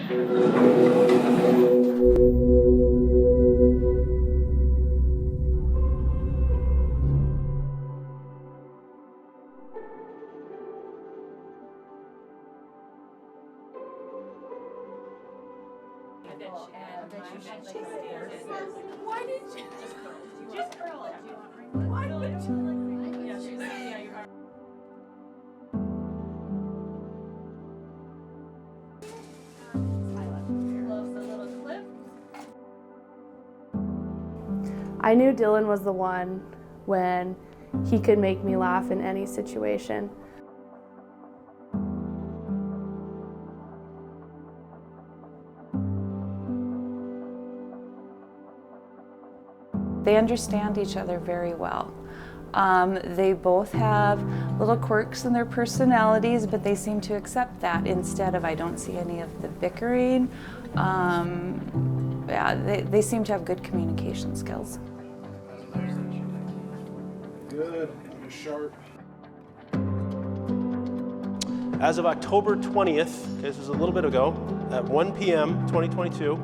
Why did you just curl it? Why did you? Yeah, she's yeah, you are. Loves the little clip. I knew Dylan was the one when he could make me laugh in any situation. They understand each other very well. They both have little quirks in their personalities, but they seem to accept that instead of, I don't see any of the bickering. Yeah, they seem to have good communication skills. Good, you're sharp. As of October 20th, this is a little bit ago, at 1 p.m. 2022,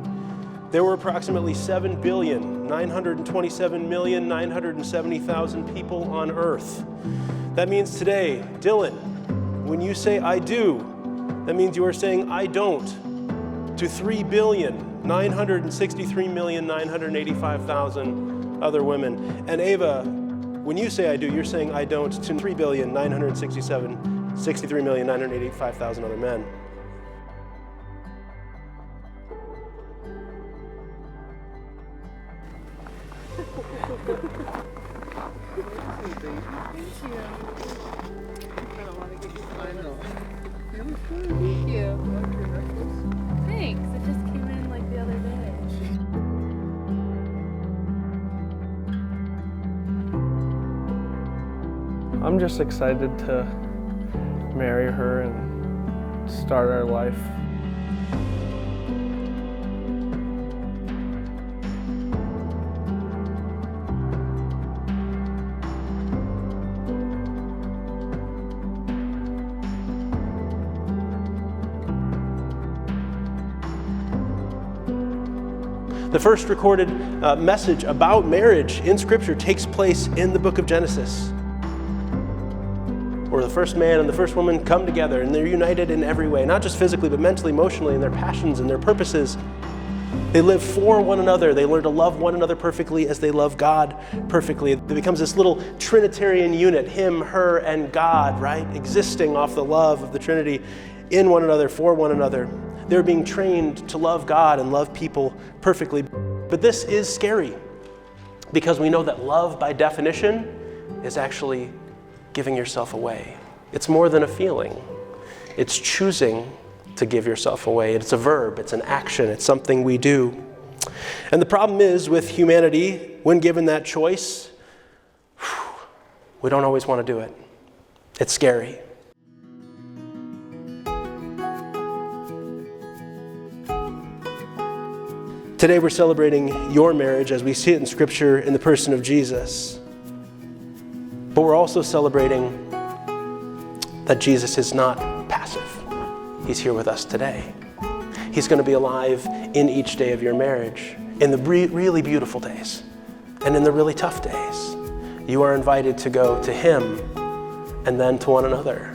there were approximately 7,927,970,000 people on Earth. That means today, Dylan, when you say I do, that means you are saying I don't to 3,963,985,000 other women. And Ava, when you say I do, you're saying I don't to 3,963,985,000 other men. Thank you. Thanks. It just came in like the other day. I'm just excited to marry her and start our life. The first recorded message about marriage in Scripture takes place in the book of Genesis, where the first man and the first woman come together and they're united in every way, not just physically, but mentally, emotionally, in their passions and their purposes. They live for one another. They learn to love one another perfectly as they love God perfectly. It becomes this little Trinitarian unit, him, her, and God, right? Existing off the love of the Trinity in one another, for one another. They're being trained to love God and love people perfectly. But this is scary because we know that love, by definition, is actually giving yourself away. It's more than a feeling. It's choosing to give yourself away. It's a verb, it's an action, it's something we do. And the problem is with humanity, when given that choice, we don't always want to do it. It's scary. Today we're celebrating your marriage as we see it in Scripture in the person of Jesus. But we're also celebrating that Jesus is not passive. He's here with us today. He's going to be alive in each day of your marriage, in the really beautiful days and in the really tough days. You are invited to go to Him and then to one another.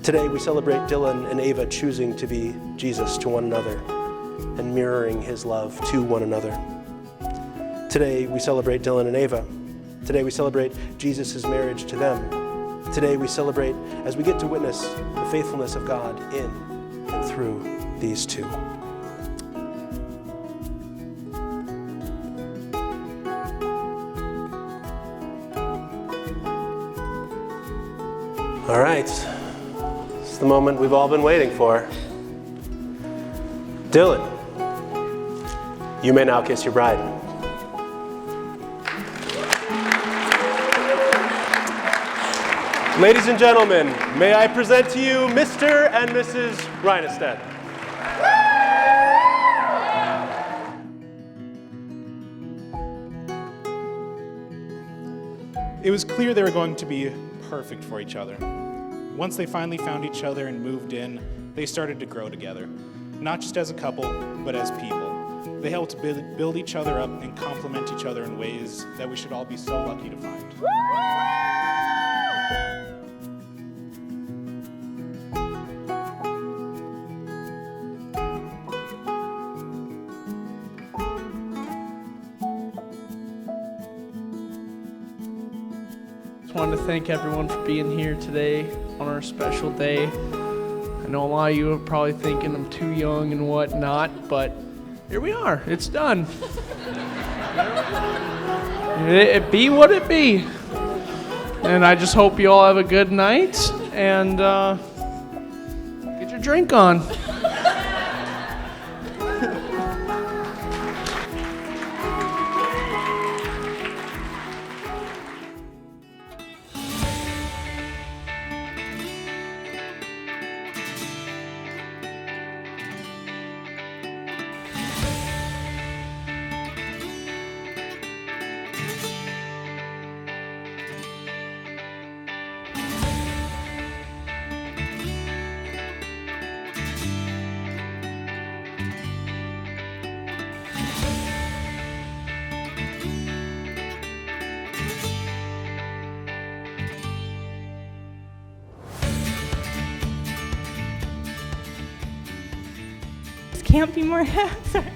Today we celebrate Dylan and Ava choosing to be Jesus to one another and mirroring His love to one another. Today we celebrate Dylan and Ava. Today we celebrate Jesus' marriage to them. Today we celebrate as we get to witness the faithfulness of God in and through these two. All right. It's the moment we've all been waiting for. Dylan, you may now kiss your bride. Ladies and gentlemen, may I present to you Mr. and Mrs. Reinestead. It was clear they were going to be perfect for each other. Once they finally found each other and moved in, they started to grow together. Not just as a couple, but as people. They helped build each other up and complement each other in ways that we should all be so lucky to find. Just wanted to thank everyone for being here today on our special day. I know a lot of you are probably thinking I'm too young and whatnot, but here we are. It's done. It be what it be. And I just hope you all have a good night and get your drink on. Can't be more happy.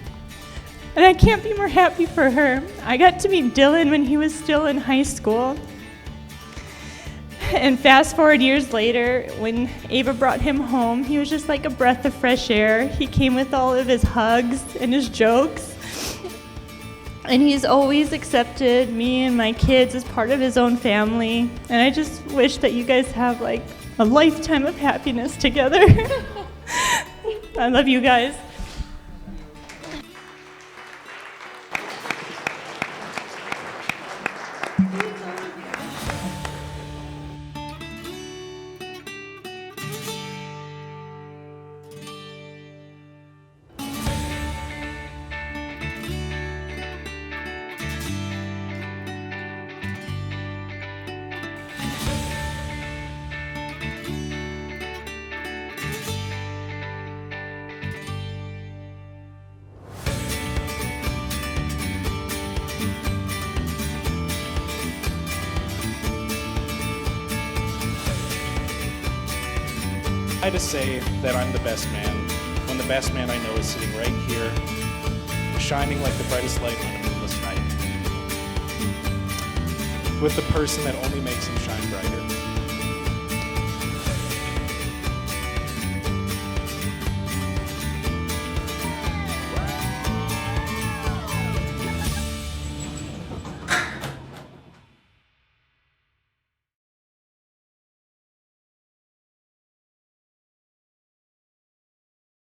And I can't be more happy for her. I got to meet Dylan when he was still in high school. And fast forward years later, when Ava brought him home, he was just like a breath of fresh air. He came with all of his hugs and his jokes. And he's always accepted me and my kids as part of his own family. And I just wish that you guys have like a lifetime of happiness together. I love you guys. I just say that I'm the best man, when the best man I know is sitting right here, shining like the brightest light on a moonless night, with the person that only makes him shine